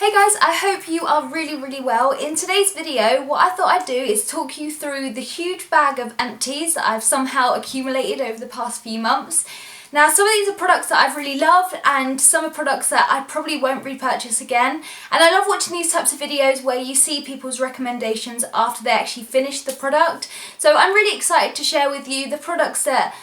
Hey guys, I hope you are really well. In today's video, what I thought I'd do is talk you through the huge bag of empties that I've somehow accumulated over the past few months. Now, some of these are products that I've really loved and some are products that I probably won't repurchase again. And I love watching these types of videos where you see people's recommendations after they actually finish the product. So I'm really excited to share with you the products that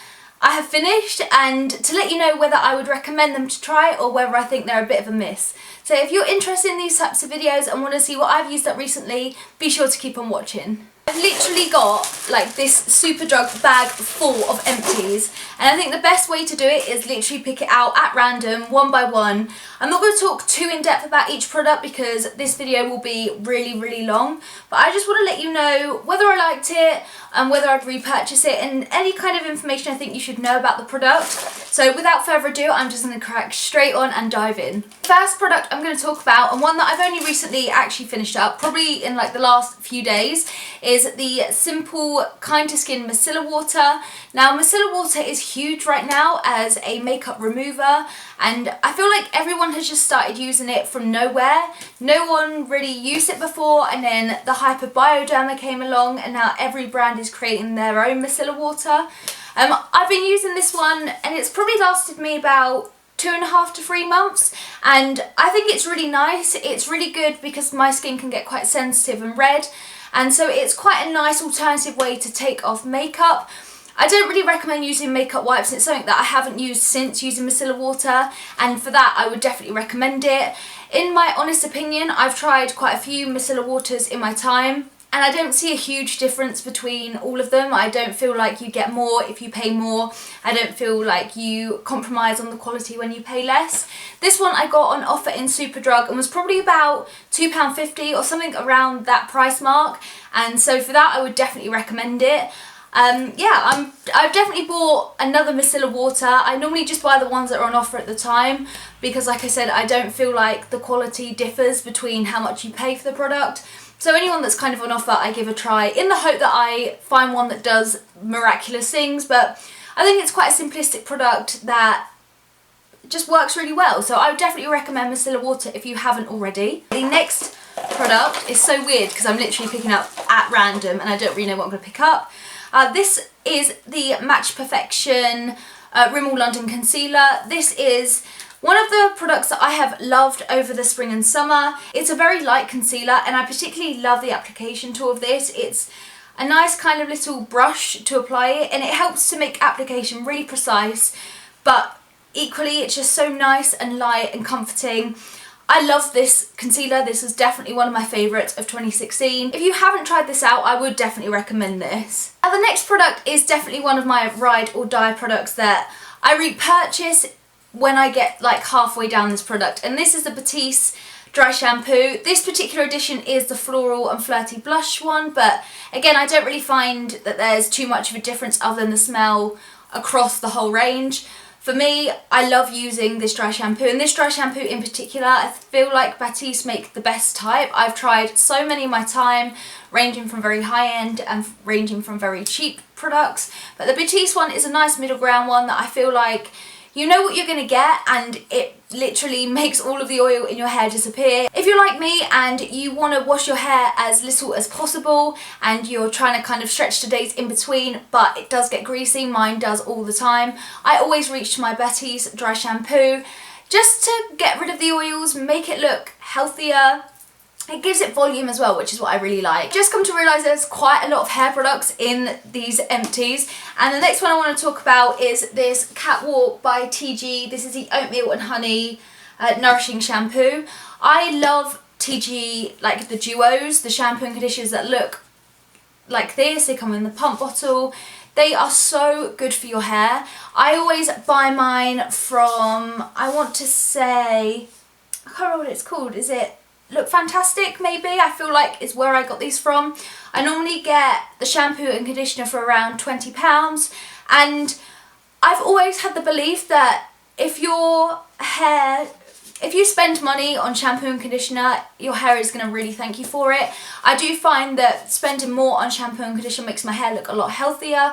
I have finished and to let you know whether I would recommend them to try or whether I think they're a bit of a miss. So if you're interested in these types of videos and want to see what I've used up recently, be sure to keep on watching. I've literally got like this Superdrug bag full of empties, and I think the best way to do it is literally pick it out at random, one by one. I'm not going to talk too in depth about each product because this video will be really long, but I just want to let you know whether I liked it and whether I'd repurchase it and any kind of information I think you should know about the product. So without further ado, I'm just going to crack straight on and dive in. First product I'm going to talk about, and one that I've only recently actually finished up, probably in like the last few days, is the Simple Kind to Skin Mesilla Water. Now, Mesilla Water is huge right now as a makeup remover, and I feel like everyone has just started using it from nowhere. No one really used it before, and then the hype of Bioderma came along, and now every brand is creating their own Mesilla Water. I've been using this one, and it's probably lasted me about 2.5 to 3 months, and I think it's really nice. It's really good because my skin can get quite sensitive and red, and so it's quite a nice alternative way to take off makeup. I don't really recommend using makeup wipes. It's something that I haven't used since using Mesilla Water, and for that I would definitely recommend it. In my honest opinion, I've tried quite a few Mesilla Waters in my time, and I don't see a huge difference between all of them. I don't feel like you get more if you pay more. I don't feel like you compromise on the quality when you pay less. This one I got on offer in Superdrug and was probably about £2.50 or something around that price mark, and so for that I would definitely recommend it. I've definitely bought another Mesilla Water. I normally just buy the ones that are on offer at the time because, like I said, I don't feel like the quality differs between how much you pay for the product. So anyone that's kind of on offer, I give a try in the hope that I find one that does miraculous things, but I think it's quite a simplistic product that just works really well. So I would definitely recommend Mesilla Water if you haven't already. The next product is so weird because I'm literally picking up at random and I don't really know what I'm going to pick up. This is the Match Perfection Rimmel London Concealer. This is one of the products that I have loved over the spring and summer. It's a very light concealer, and I particularly love the application tool of this. It's a nice kind of little brush to apply it, and it helps to make application really precise, but equally it's just so nice and light and comforting. I love this concealer. This is definitely one of my favourites of 2016. If you haven't tried this out, I would definitely recommend this. Now, the next product is definitely one of my ride or die products that I repurchase when I get like halfway down this product, and this is the Batiste Dry Shampoo. This particular edition is the Floral and Flirty Blush one, but again, I don't really find that there's too much of a difference other than the smell across the whole range. For me, I love using this dry shampoo, and this dry shampoo in particular, I feel like Batiste make the best type. I've tried so many in my time, ranging from very high-end and ranging from very cheap products, but the Batiste one is a nice middle ground one that I feel like you know what you're going to get, and it literally makes all of the oil in your hair disappear. If you're like me and you want to wash your hair as little as possible and you're trying to kind of stretch the days in between, but it does get greasy, mine does all the time, I always reach to my Batiste Dry Shampoo just to get rid of the oils, make it look healthier. It gives it volume as well, which is what I really like. Just come to realise there's quite a lot of hair products in these empties. And the next one I want to talk about is this Catwalk by TG. This is the Oatmeal and Honey Nourishing Shampoo. I love TG, like the duos, the shampoo and conditioners that look like this. They come in the pump bottle. They are so good for your hair. I always buy mine from, I want to say, I can't remember what it's called. Is it Look Fantastic, maybe? I feel like is where I got these from. I normally get the shampoo and conditioner for around £20, and I've always had the belief that if you spend money on shampoo and conditioner, your hair is going to really thank you for it. I do find that spending more on shampoo and conditioner makes my hair look a lot healthier,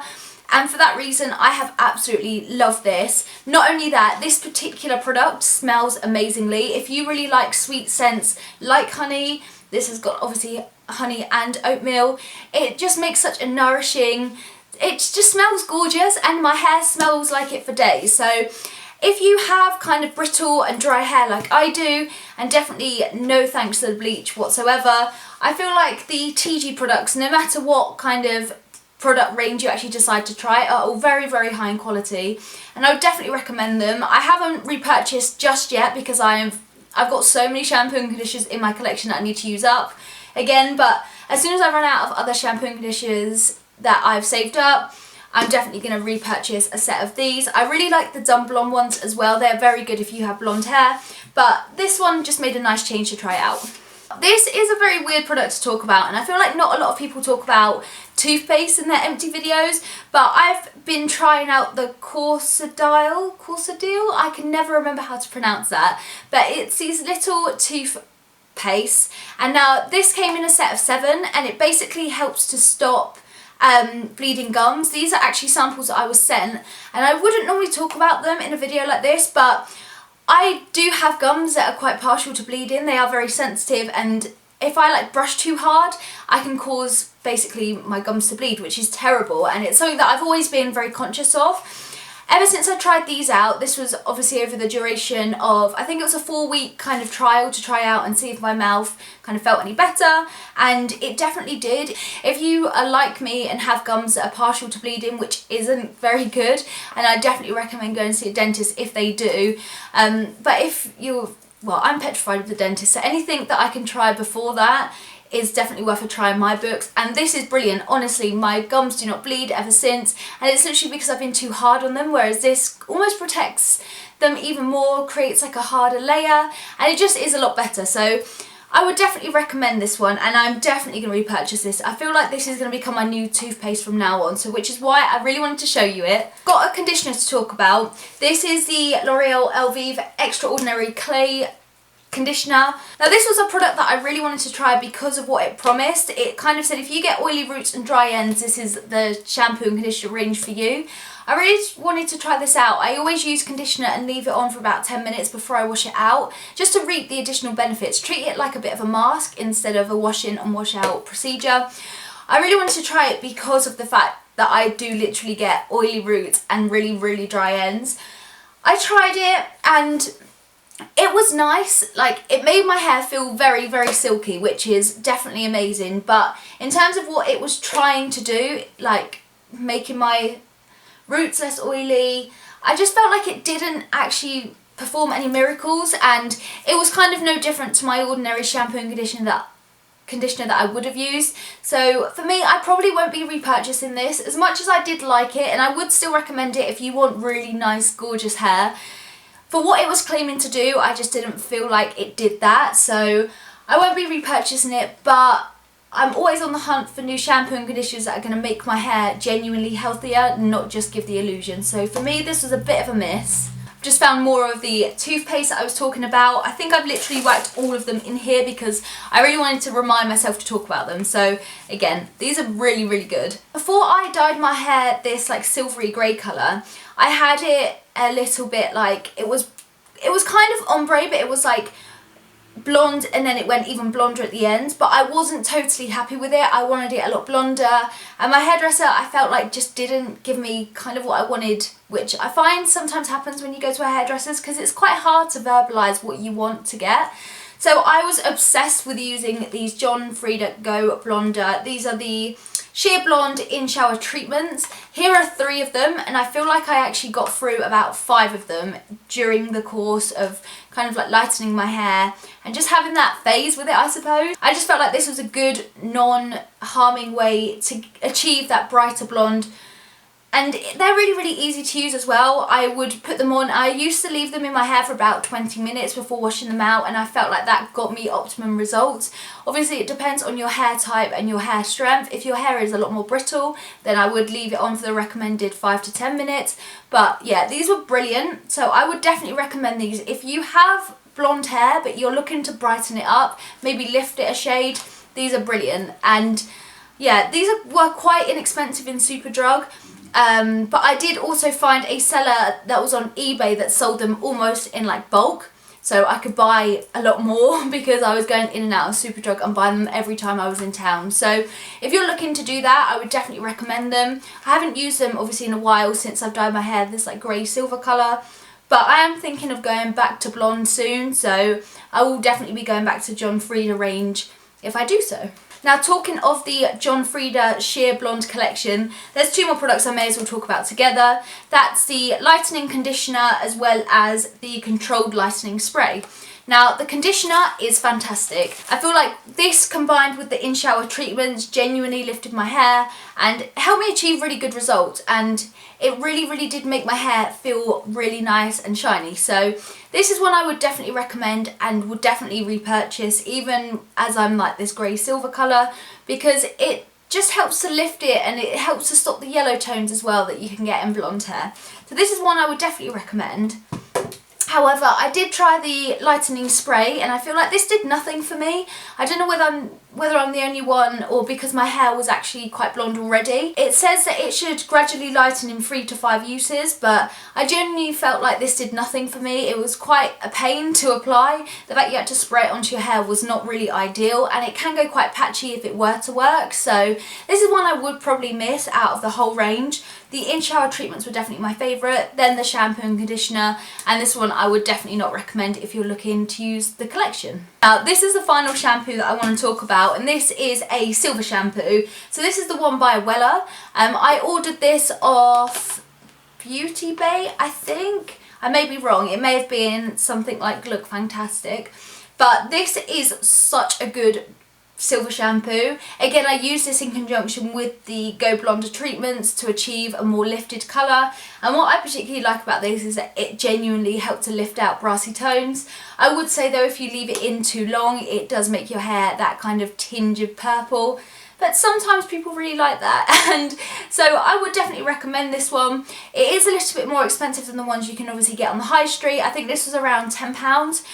and for that reason I have absolutely loved this. Not only that, this particular product smells amazingly. If you really like sweet scents like honey, this has got obviously honey and oatmeal. It just makes such a nourishing, it just smells gorgeous, and my hair smells like it for days. So if you have kind of brittle and dry hair like I do, and definitely no thanks to the bleach whatsoever, I feel like the TG products, no matter what kind of product range you actually decide to try, are all very, very high in quality, and I would definitely recommend them. I haven't repurchased just yet because I've got so many shampoo and conditioners in my collection that I need to use up again, but as soon as I run out of other shampoo and conditioners that I've saved up, I'm definitely going to repurchase a set of these. I really like the Dumb Blonde ones as well. They're very good if you have blonde hair, but this one just made a nice change to try out. This is a very weird product to talk about, and I feel like not a lot of people talk about toothpaste in their empty videos, but I've been trying out the Corset Style, I can never remember how to pronounce that, but it's these little toothpaste, and now this came in a set of 7, and it basically helps to stop bleeding gums. These are actually samples that I was sent, and I wouldn't normally talk about them in a video like this, but I do have gums that are quite partial to bleeding. They are very sensitive, and if I like brush too hard, I can cause basically my gums to bleed, which is terrible, and it's something that I've always been very conscious of. Ever since I tried these out, this was obviously over the duration of, I think it was a 4-week kind of trial to try out and see if my mouth kind of felt any better, and it definitely did. If you are like me and have gums that are partial to bleeding, which isn't very good, and I definitely recommend going to see a dentist if they do, but if you're, well, I'm petrified of the dentist, so anything that I can try before that is definitely worth a try in my books, and this is brilliant. Honestly, my gums do not bleed ever since, and it's literally because I've been too hard on them, whereas this almost protects them even more, creates like a harder layer, and it just is a lot better. So I would definitely recommend this one, and I'm definitely going to repurchase this. I feel like this is going to become my new toothpaste from now on, so which is why I really wanted to show you it. Got a conditioner to talk about. This is the L'Oreal Elvive Extraordinary Clay conditioner. Now this was a product that I really wanted to try because of what it promised. It kind of said if you get oily roots and dry ends, this is the shampoo and conditioner range for you. I really wanted to try this out. I always use conditioner and leave it on for about 10 minutes before I wash it out, just to reap the additional benefits. Treat it like a bit of a mask instead of a wash in and wash out procedure. I really wanted to try it because of the fact that I do literally get oily roots and really, really dry ends. I tried it and it was nice. Like, it made my hair feel very, very silky, which is definitely amazing, but in terms of what it was trying to do, like making my roots less oily, I just felt like it didn't actually perform any miracles, and it was kind of no different to my ordinary shampoo and conditioner that I would have used. So for me, I probably won't be repurchasing this, as much as I did like it, and I would still recommend it if you want really nice, gorgeous hair. For what it was claiming to do, I just didn't feel like it did that, so I won't be repurchasing it, but I'm always on the hunt for new shampoo and conditioners that are going to make my hair genuinely healthier, not just give the illusion. So for me, this was a bit of a miss. I've just found more of the toothpaste that I was talking about. I think I've literally wiped all of them in here because I really wanted to remind myself to talk about them. So again, these are really, really good. Before I dyed my hair this like silvery grey colour, I had it a little bit like, it was kind of ombre, but it was like blonde, and then it went even blonder at the end, but I wasn't totally happy with it. I wanted it a lot blonder, and my hairdresser, I felt like, just didn't give me kind of what I wanted, which I find sometimes happens when you go to a hairdresser's, because it's quite hard to verbalise what you want to get. So I was obsessed with using these John Frieda Go Blonder. These are the Sheer Blonde In Shower treatments. Here are 3 of them, and I feel like I actually got through about 5 of them during the course of kind of like lightening my hair and just having that phase with it, I suppose. I just felt like this was a good non-harming way to achieve that brighter blonde. And they're really, really easy to use as well. I would put them on. I used to leave them in my hair for about 20 minutes before washing them out, and I felt like that got me optimum results. Obviously, it depends on your hair type and your hair strength. If your hair is a lot more brittle, then I would leave it on for the recommended 5 to 10 minutes. But yeah, these were brilliant. So I would definitely recommend these. If you have blonde hair, but you're looking to brighten it up, maybe lift it a shade, these are brilliant. And yeah, these were quite inexpensive in Superdrug. But I did also find a seller that was on eBay that sold them almost in like bulk. So I could buy a lot more because I was going in and out of Superdrug and buying them every time I was in town. So if you're looking to do that, I would definitely recommend them. I haven't used them obviously in a while since I've dyed my hair this like grey silver colour. But I am thinking of going back to blonde soon. So I will definitely be going back to John Frieda range if I do so. Now, talking of the John Frieda Sheer Blonde collection, there's two more products I may as well talk about together. That's the lightening conditioner as well as the controlled lightening spray. Now, the conditioner is fantastic. I feel like this combined with the in-shower treatments genuinely lifted my hair and helped me achieve really good results, and it really did make my hair feel really nice and shiny. So this is one I would definitely recommend and would definitely repurchase, even as I'm like this grey silver colour, because it just helps to lift it and it helps to stop the yellow tones as well that you can get in blonde hair. So this is one I would definitely recommend. However, I did try the lightening spray and I feel like this did nothing for me. I don't know whether I'm the only one or because my hair was actually quite blonde already. It says that it should gradually lighten in 3 to 5 uses, but I genuinely felt like this did nothing for me. It was quite a pain to apply. The fact you had to spray it onto your hair was not really ideal, and it can go quite patchy if it were to work. So this is one I would probably miss out of the whole range. The in-shower treatments were definitely my favourite, then the shampoo and conditioner, and this one I would definitely not recommend if you're looking to use the collection. Now, this is the final shampoo that I want to talk about, and this is a silver shampoo. So this is the one by Wella. I ordered this off Beauty Bay, I think. I may be wrong, it may have been something like Look Fantastic, but this is such a good silver shampoo. Again, I use this in conjunction with the Go Blonder treatments to achieve a more lifted colour, and what I particularly like about this is that it genuinely helps to lift out brassy tones. I would say though, if you leave it in too long, it does make your hair that kind of tinge of purple, but sometimes people really like that, and so I would definitely recommend this one. It is a little bit more expensive than the ones you can obviously get on the high street. I think this was around £10,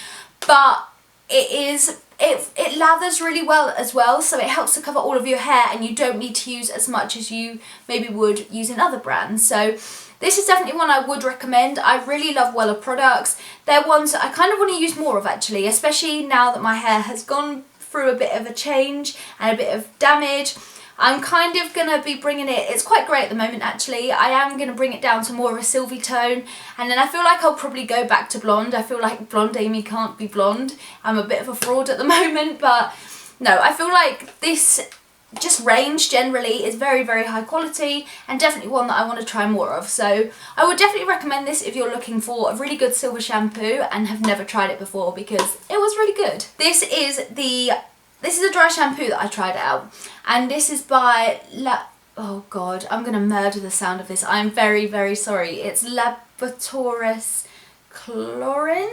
but it lathers really well as well, so it helps to cover all of your hair and you don't need to use as much as you maybe would use in other brands. So this is definitely one I would recommend. I really love Wella products. They're ones that I kind of want to use more of actually, especially now that my hair has gone through a bit of a change and a bit of damage. I'm kind of going to be bringing it, it's quite grey at the moment actually, I am going to bring it down to more of a silvery tone, and then I feel like I'll probably go back to blonde. I feel like blonde Amy can't be blonde. I'm a bit of a fraud at the moment, but no, I feel like this just range generally is very high quality and definitely one that I want to try more of. So I would definitely recommend this if you're looking for a really good silver shampoo and have never tried it before, because it was really good. This is a dry shampoo that I tried out, and this is by oh god, I'm gonna murder the sound of this. I'm very sorry. It's Laboratoris Chlorine?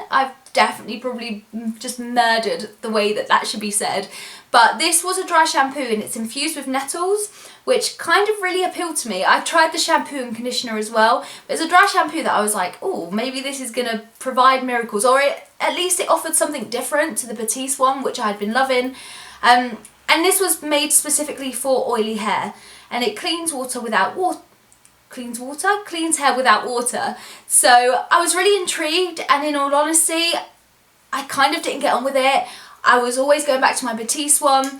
I've definitely probably just murdered the way that should be said. But this was a dry shampoo and it's infused with nettles, which kind of really appealed to me. I tried the shampoo and conditioner as well, but it's a dry shampoo that I was like, oh, maybe this is going to provide miracles, or at least it offered something different to the Batiste one, which I had been loving. And this was made specifically for oily hair, and it cleans hair without water. So I was really intrigued, and in all honesty, I kind of didn't get on with it. I was always going back to my Batiste one.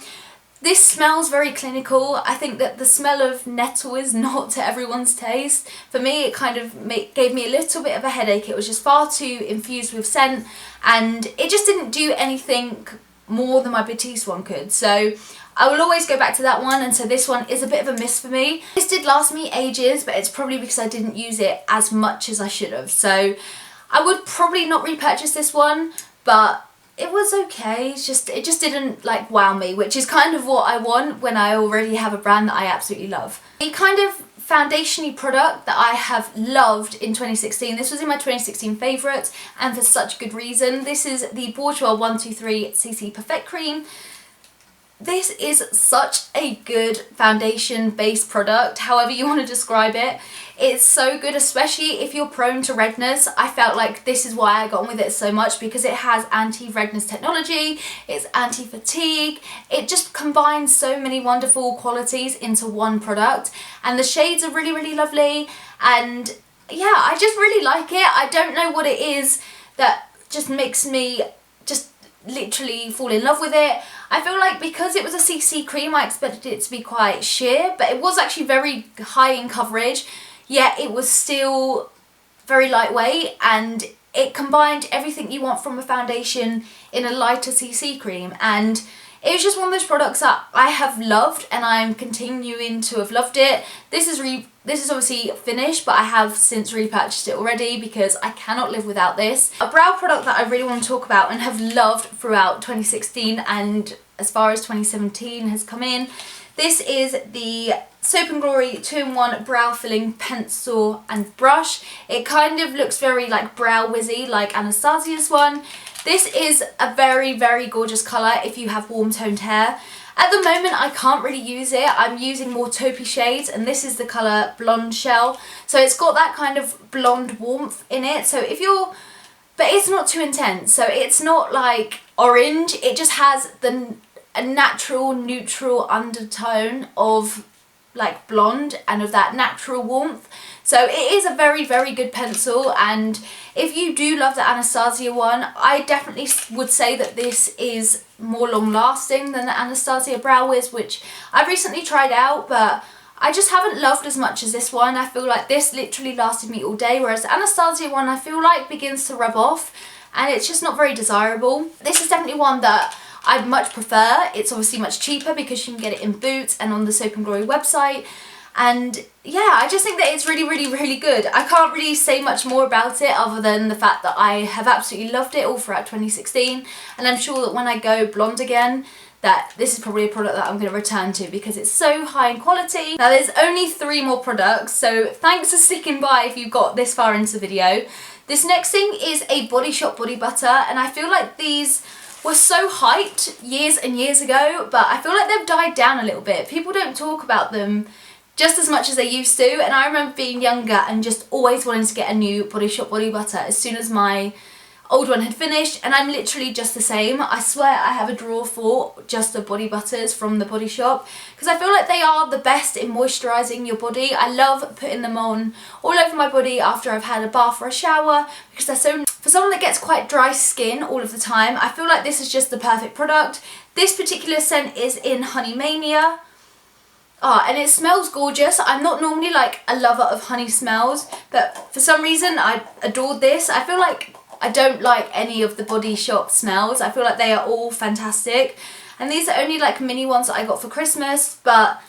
This smells very clinical. I think that the smell of nettle is not to everyone's taste. For me, it kind of gave me a little bit of a headache. It was just far too infused with scent, and it just didn't do anything more than my Batiste one could. So I will always go back to that one, and so this one is a bit of a miss for me. This did last me ages, but it's probably because I didn't use it as much as I should have. So I would probably not repurchase this one, but it was okay. It just didn't like wow me, which is kind of what I want when I already have a brand that I absolutely love. The kind of foundation-y product that I have loved in 2016, this was in my 2016 favourites, and for such good reason. This is the Bourjois 123cc Perfect Cream. This is such a good foundation based product, however you want to describe it. It's so good, especially if you're prone to redness. I felt like this is why I got on with it so much, because it has anti-redness technology, it's anti-fatigue, it just combines so many wonderful qualities into one product, and the shades are really, really lovely, and yeah, I just really like it. I don't know what it is that just makes me just literally fall in love with it. I feel like because it was a CC cream, I expected it to be quite sheer, but it was actually very high in coverage, yet it was still very lightweight, and it combined everything you want from a foundation in a lighter CC cream, and it was just one of those products that I have loved, and I'm continuing to have loved it. This is obviously finished, but I have since repurchased it already because I cannot live without this. A brow product that I really want to talk about and have loved throughout 2016 and as far as 2017 has come in. This is the Soap & Glory 2-in-1 Brow Filling Pencil and Brush. It kind of looks very like brow wizzy, like Anastasia's one. This is a very, very gorgeous colour if you have warm toned hair. At the moment I can't really use it. I'm using more taupey shades, and this is the colour Blonde Shell. So it's got that kind of blonde warmth in it. So if you're, but it's not too intense. So it's not like orange. It just has a natural neutral undertone of like blonde and of that natural warmth. So it is a very, very good pencil, and if you do love the Anastasia one, I definitely would say that this is more long lasting than the Anastasia Brow Wiz, which I've recently tried out, but I just haven't loved as much as this one. I feel like this literally lasted me all day, whereas the Anastasia one I feel like begins to rub off and it's just not very desirable. This is definitely one that I much prefer. It's obviously much cheaper because you can get it in Boots and on the Soap & Glory website. And yeah, I just think that it's really, really, really good. I can't really say much more about it other than the fact that I have absolutely loved it all throughout 2016. And I'm sure that when I go blonde again, that this is probably a product that I'm going to return to because it's so high in quality. Now there's only 3 more products, so thanks for sticking by if you got this far into the video. This next thing is a Body Shop body butter, and I feel like these were so hyped years and years ago, but I feel like they've died down a little bit. People don't talk about them just as much as they used to, and I remember being younger and just always wanting to get a new Body Shop body butter as soon as my old one had finished, and I'm literally just the same. I swear I have a drawer for just the body butters from the Body Shop because I feel like they are the best in moisturising your body. I love putting them on all over my body after I've had a bath or a shower because they're so, for someone that gets quite dry skin all of the time, I feel like this is just the perfect product. This particular scent is in Honey Mania. And it smells gorgeous. I'm not normally like a lover of honey smells, but for some reason I adored this. I feel like I don't like any of the Body Shop smells. I feel like they are all fantastic. And these are only like mini ones that I got for Christmas, but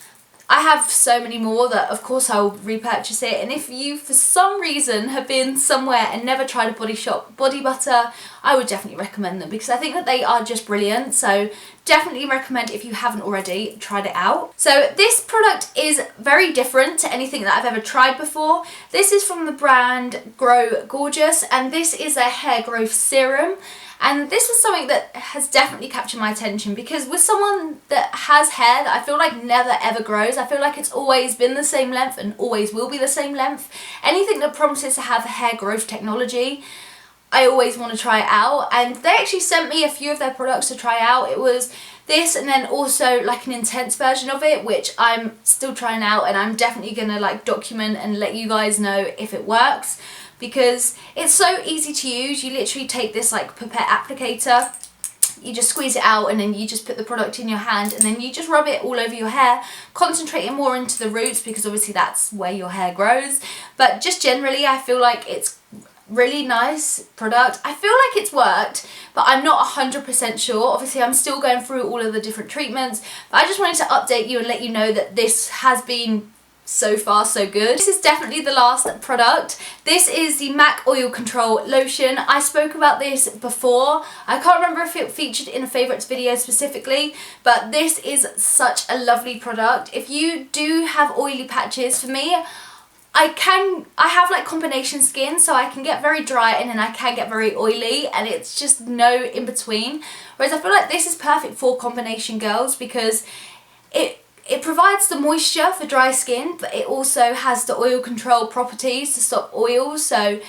I have so many more that of course I'll repurchase it. And if you for some reason have been somewhere and never tried a Body Shop body butter, I would definitely recommend them because I think that they are just brilliant. So definitely recommend if you haven't already tried it out. So this product is very different to anything that I've ever tried before. This is from the brand Grow Gorgeous, and this is a hair growth serum. And this was something that has definitely captured my attention because with someone that has hair that I feel like never ever grows, I feel like it's always been the same length and always will be the same length. Anything that promises to have hair growth technology, I always want to try it out, and they actually sent me a few of their products to try out. It was this and then also like an intense version of it, which I'm still trying out, and I'm definitely going to like document and let you guys know if it works because it's so easy to use. You literally take this like pipette applicator, you just squeeze it out and then you just put the product in your hand and then you just rub it all over your hair, concentrating more into the roots because obviously that's where your hair grows. But just generally I feel like it's really nice product. I feel like it's worked, but I'm not 100% sure. Obviously I'm still going through all of the different treatments, but I just wanted to update you and let you know that this has been so far so good. This is definitely the last product. This is the MAC Oil Control Lotion. I spoke about this before. I can't remember if it featured in a favourites video specifically, but this is such a lovely product. If you do have oily patches, for me, I have like combination skin, so I can get very dry and then I can get very oily, and it's just no in between. Whereas I feel like this is perfect for combination girls because it provides the moisture for dry skin, but it also has the oil control properties to stop oils. So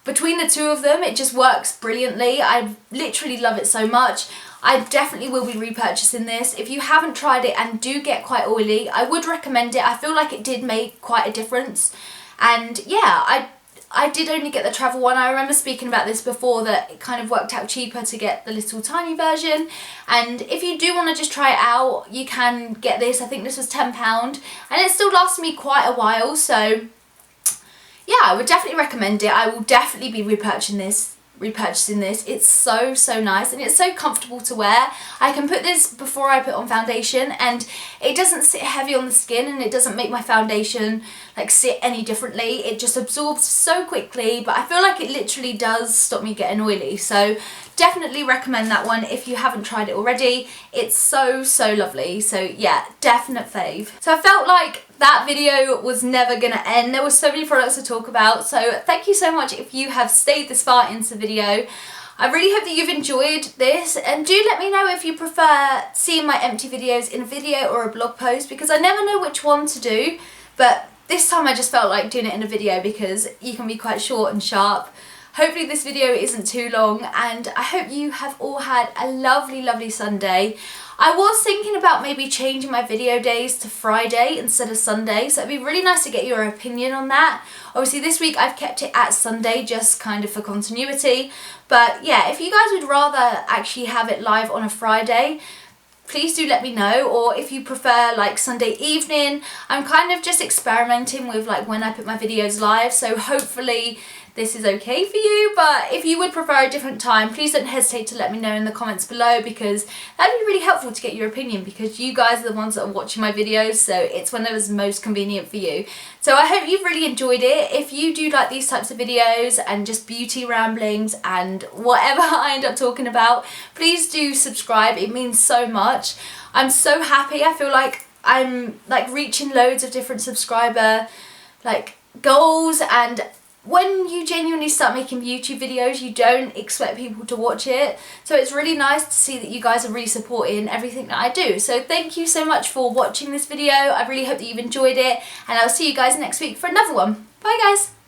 between the two of them, it just works brilliantly. I literally love it so much. I definitely will be repurchasing this. If you haven't tried it and do get quite oily, I would recommend it. I feel like it did make quite a difference. And yeah, I did only get the travel one. I remember speaking about this before, that it kind of worked out cheaper to get the little tiny version. And if you do want to just try it out, you can get this. I think this was £10 and it still lasted me quite a while. So yeah, I would definitely recommend it. I will definitely be repurchasing this. It's so nice and it's so comfortable to wear. I can put this before I put on foundation and it doesn't sit heavy on the skin, and it doesn't make my foundation like sit any differently. It just absorbs so quickly, but I feel like it literally does stop me getting oily. So definitely recommend that one if you haven't tried it already. It's so lovely. So yeah, definite fave. So I felt like that video was never gonna end. There were so many products to talk about, so thank you so much if you have stayed this far into the video. I really hope that you've enjoyed this, and do let me know if you prefer seeing my empty videos in a video or a blog post, because I never know which one to do, but this time I just felt like doing it in a video because you can be quite short and sharp. Hopefully this video isn't too long, and I hope you have all had a lovely Sunday. I was thinking about maybe changing my video days to Friday instead of Sunday, so it'd be really nice to get your opinion on that. Obviously this week I've kept it at Sunday just kind of for continuity, but yeah, if you guys would rather actually have it live on a Friday, please do let me know. Or if you prefer like Sunday evening, I'm kind of just experimenting with like when I put my videos live, so hopefully this is okay for you. But if you would prefer a different time, please don't hesitate to let me know in the comments below, because that'd be really helpful to get your opinion, because you guys are the ones that are watching my videos, so it's whenever's most convenient for you. So I hope you've really enjoyed it. If you do like these types of videos and just beauty ramblings and whatever I end up talking about, please do subscribe. It means so much. I'm so happy. I feel like I'm like reaching loads of different subscriber like goals, and when you genuinely start making YouTube videos, you don't expect people to watch it. So it's really nice to see that you guys are really supporting everything that I do. So thank you so much for watching this video. I really hope that you've enjoyed it, and I'll see you guys next week for another one. Bye guys.